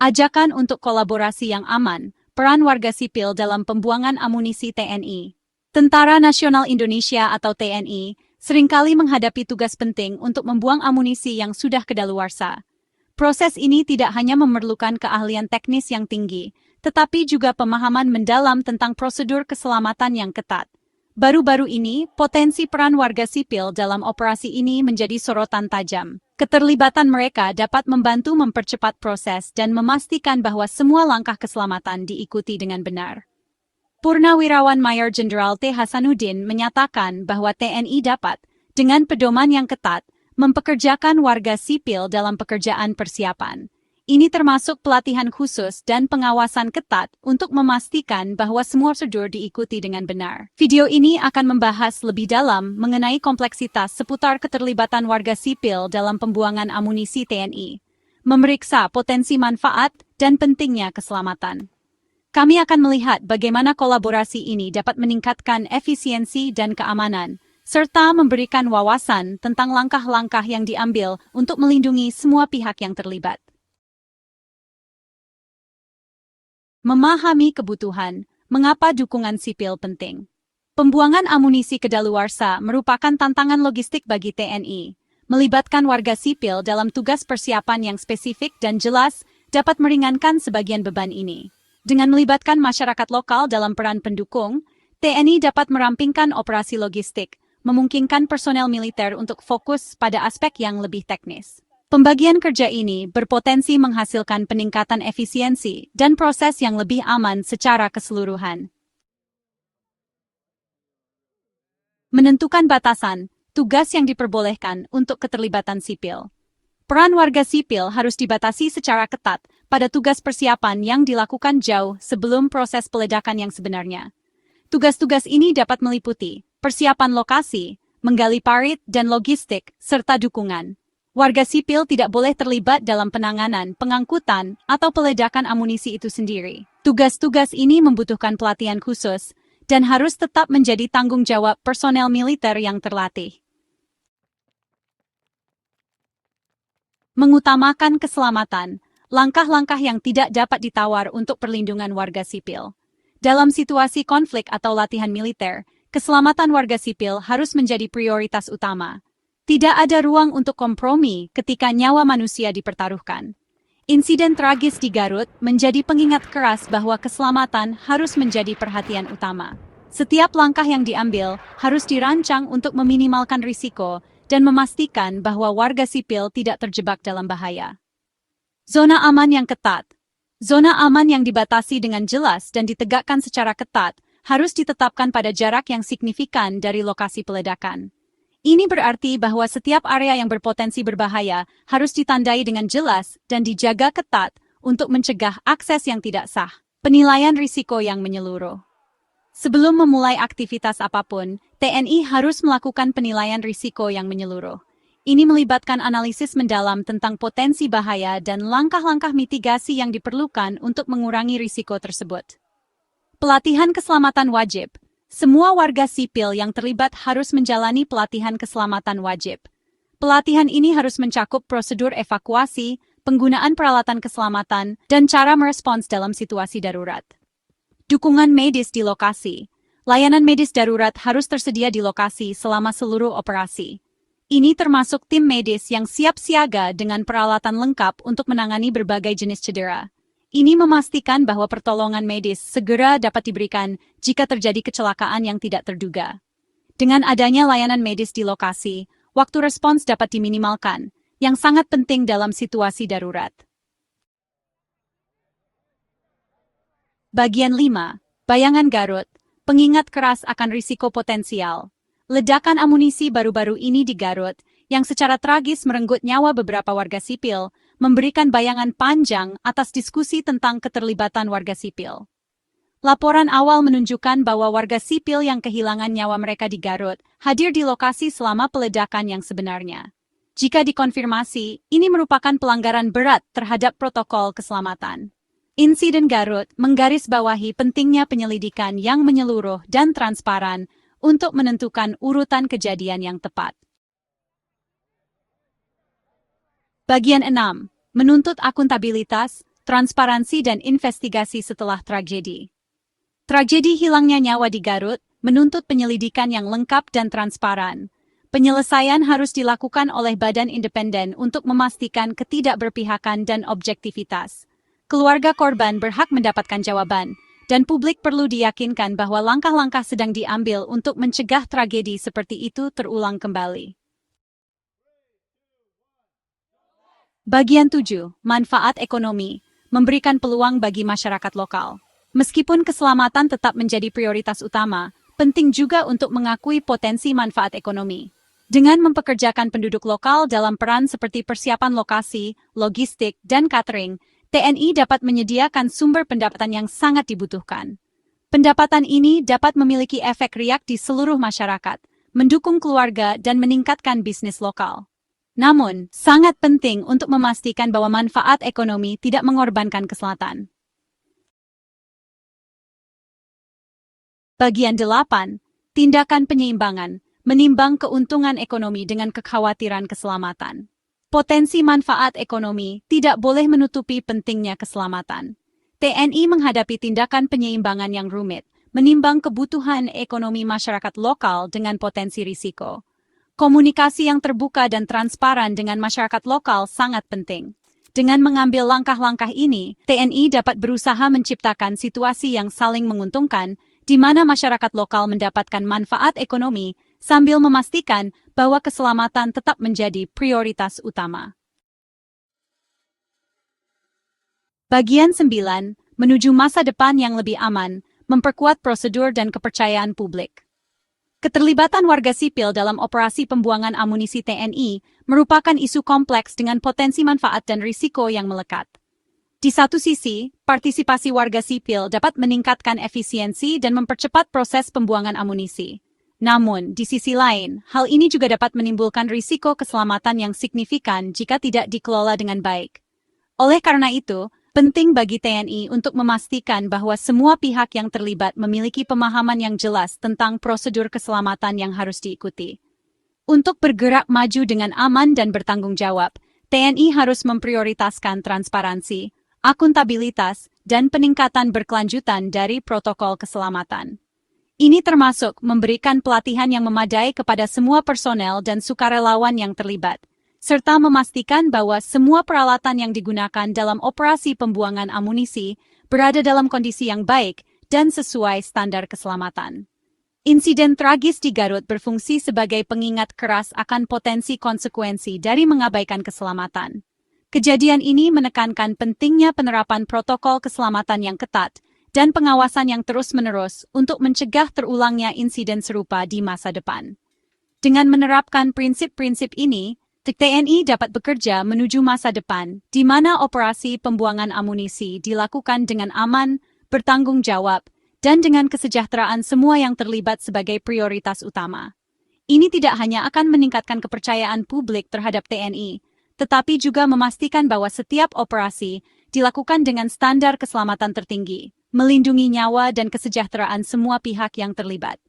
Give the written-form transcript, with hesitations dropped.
Ajakan untuk kolaborasi yang aman, peran warga sipil dalam pembuangan amunisi TNI. Tentara Nasional Indonesia atau TNI seringkali menghadapi tugas penting untuk membuang amunisi yang sudah kadaluarsa. Proses ini tidak hanya memerlukan keahlian teknis yang tinggi, tetapi juga pemahaman mendalam tentang prosedur keselamatan yang ketat. Baru-baru ini, potensi peran warga sipil dalam operasi ini menjadi sorotan tajam. Keterlibatan mereka dapat membantu mempercepat proses dan memastikan bahwa semua langkah keselamatan diikuti dengan benar. Purnawirawan Mayor Jenderal T. Hasanuddin menyatakan bahwa TNI dapat, dengan pedoman yang ketat, mempekerjakan warga sipil dalam pekerjaan persiapan. Ini termasuk pelatihan khusus dan pengawasan ketat untuk memastikan bahwa semua prosedur diikuti dengan benar. Video ini akan membahas lebih dalam mengenai kompleksitas seputar keterlibatan warga sipil dalam pembuangan amunisi TNI, memeriksa potensi manfaat dan pentingnya keselamatan. Kami akan melihat bagaimana kolaborasi ini dapat meningkatkan efisiensi dan keamanan, serta memberikan wawasan tentang langkah-langkah yang diambil untuk melindungi semua pihak yang terlibat. Memahami kebutuhan, mengapa dukungan sipil penting. Pembuangan amunisi kadaluarsa merupakan tantangan logistik bagi TNI. Melibatkan warga sipil dalam tugas persiapan yang spesifik dan jelas dapat meringankan sebagian beban ini. Dengan melibatkan masyarakat lokal dalam peran pendukung, TNI dapat merampingkan operasi logistik, memungkinkan personel militer untuk fokus pada aspek yang lebih teknis. Pembagian kerja ini berpotensi menghasilkan peningkatan efisiensi dan proses yang lebih aman secara keseluruhan. Menentukan batasan, tugas yang diperbolehkan untuk keterlibatan sipil. Peran warga sipil harus dibatasi secara ketat pada tugas persiapan yang dilakukan jauh sebelum proses peledakan yang sebenarnya. Tugas-tugas ini dapat meliputi persiapan lokasi, menggali parit dan logistik, serta dukungan. Warga sipil tidak boleh terlibat dalam penanganan, pengangkutan, atau peledakan amunisi itu sendiri. Tugas-tugas ini membutuhkan pelatihan khusus dan harus tetap menjadi tanggung jawab personel militer yang terlatih. Mengutamakan keselamatan, langkah-langkah yang tidak dapat ditawar untuk perlindungan warga sipil. Dalam situasi konflik atau latihan militer, keselamatan warga sipil harus menjadi prioritas utama. Tidak ada ruang untuk kompromi ketika nyawa manusia dipertaruhkan. Insiden tragis di Garut menjadi pengingat keras bahwa keselamatan harus menjadi perhatian utama. Setiap langkah yang diambil harus dirancang untuk meminimalkan risiko dan memastikan bahwa warga sipil tidak terjebak dalam bahaya. Zona aman yang ketat. Zona aman yang dibatasi dengan jelas dan ditegakkan secara ketat harus ditetapkan pada jarak yang signifikan dari lokasi peledakan. Ini berarti bahwa setiap area yang berpotensi berbahaya harus ditandai dengan jelas dan dijaga ketat untuk mencegah akses yang tidak sah. Penilaian risiko yang menyeluruh. Sebelum memulai aktivitas apapun, TNI harus melakukan penilaian risiko yang menyeluruh. Ini melibatkan analisis mendalam tentang potensi bahaya dan langkah-langkah mitigasi yang diperlukan untuk mengurangi risiko tersebut. Pelatihan keselamatan wajib. Semua warga sipil yang terlibat harus menjalani pelatihan keselamatan wajib. Pelatihan ini harus mencakup prosedur evakuasi, penggunaan peralatan keselamatan, dan cara merespons dalam situasi darurat. Dukungan medis di lokasi. Layanan medis darurat harus tersedia di lokasi selama seluruh operasi. Ini termasuk tim medis yang siap siaga dengan peralatan lengkap untuk menangani berbagai jenis cedera. Ini memastikan bahwa pertolongan medis segera dapat diberikan jika terjadi kecelakaan yang tidak terduga. Dengan adanya layanan medis di lokasi, waktu respons dapat diminimalkan, yang sangat penting dalam situasi darurat. Bagian 5. Bayangan Garut, pengingat keras akan risiko potensial. Ledakan amunisi baru-baru ini di Garut, yang secara tragis merenggut nyawa beberapa warga sipil, memberikan bayangan panjang atas diskusi tentang keterlibatan warga sipil. Laporan awal menunjukkan bahwa warga sipil yang kehilangan nyawa mereka di Garut hadir di lokasi selama peledakan yang sebenarnya. Jika dikonfirmasi, ini merupakan pelanggaran berat terhadap protokol keselamatan. Insiden Garut menggarisbawahi pentingnya penyelidikan yang menyeluruh dan transparan untuk menentukan urutan kejadian yang tepat. Bagian 6. Menuntut akuntabilitas, transparansi dan investigasi setelah tragedi. Tragedi hilangnya nyawa di Garut menuntut penyelidikan yang lengkap dan transparan. Penyelesaian harus dilakukan oleh badan independen untuk memastikan ketidakberpihakan dan objektivitas. Keluarga korban berhak mendapatkan jawaban, dan publik perlu diyakinkan bahwa langkah-langkah sedang diambil untuk mencegah tragedi seperti itu terulang kembali. Bagian 7. Manfaat ekonomi. Memberikan peluang bagi masyarakat lokal. Meskipun keselamatan tetap menjadi prioritas utama, penting juga untuk mengakui potensi manfaat ekonomi. Dengan mempekerjakan penduduk lokal dalam peran seperti persiapan lokasi, logistik, dan catering, TNI dapat menyediakan sumber pendapatan yang sangat dibutuhkan. Pendapatan ini dapat memiliki efek riak di seluruh masyarakat, mendukung keluarga dan meningkatkan bisnis lokal. Namun, sangat penting untuk memastikan bahwa manfaat ekonomi tidak mengorbankan keselamatan. Bagian 8. Tindakan penyeimbangan, menimbang keuntungan ekonomi dengan kekhawatiran keselamatan. Potensi manfaat ekonomi tidak boleh menutupi pentingnya keselamatan. TNI menghadapi tindakan penyeimbangan yang rumit, menimbang kebutuhan ekonomi masyarakat lokal dengan potensi risiko. Komunikasi yang terbuka dan transparan dengan masyarakat lokal sangat penting. Dengan mengambil langkah-langkah ini, TNI dapat berusaha menciptakan situasi yang saling menguntungkan, di mana masyarakat lokal mendapatkan manfaat ekonomi, sambil memastikan bahwa keselamatan tetap menjadi prioritas utama. Bagian 9. Menuju masa depan yang lebih aman, memperkuat prosedur dan kepercayaan publik. Keterlibatan warga sipil dalam operasi pembuangan amunisi TNI merupakan isu kompleks dengan potensi manfaat dan risiko yang melekat. Di satu sisi, partisipasi warga sipil dapat meningkatkan efisiensi dan mempercepat proses pembuangan amunisi. Namun, di sisi lain, hal ini juga dapat menimbulkan risiko keselamatan yang signifikan jika tidak dikelola dengan baik. Oleh karena itu, penting bagi TNI untuk memastikan bahwa semua pihak yang terlibat memiliki pemahaman yang jelas tentang prosedur keselamatan yang harus diikuti. Untuk bergerak maju dengan aman dan bertanggung jawab, TNI harus memprioritaskan transparansi, akuntabilitas, dan peningkatan berkelanjutan dari protokol keselamatan. Ini termasuk memberikan pelatihan yang memadai kepada semua personel dan sukarelawan yang terlibat, serta memastikan bahwa semua peralatan yang digunakan dalam operasi pembuangan amunisi berada dalam kondisi yang baik dan sesuai standar keselamatan. Insiden tragis di Garut berfungsi sebagai pengingat keras akan potensi konsekuensi dari mengabaikan keselamatan. Kejadian ini menekankan pentingnya penerapan protokol keselamatan yang ketat dan pengawasan yang terus-menerus untuk mencegah terulangnya insiden serupa di masa depan. Dengan menerapkan prinsip-prinsip ini, TNI dapat bekerja menuju masa depan, di mana operasi pembuangan amunisi dilakukan dengan aman, bertanggung jawab, dan dengan kesejahteraan semua yang terlibat sebagai prioritas utama. Ini tidak hanya akan meningkatkan kepercayaan publik terhadap TNI, tetapi juga memastikan bahwa setiap operasi dilakukan dengan standar keselamatan tertinggi, melindungi nyawa dan kesejahteraan semua pihak yang terlibat.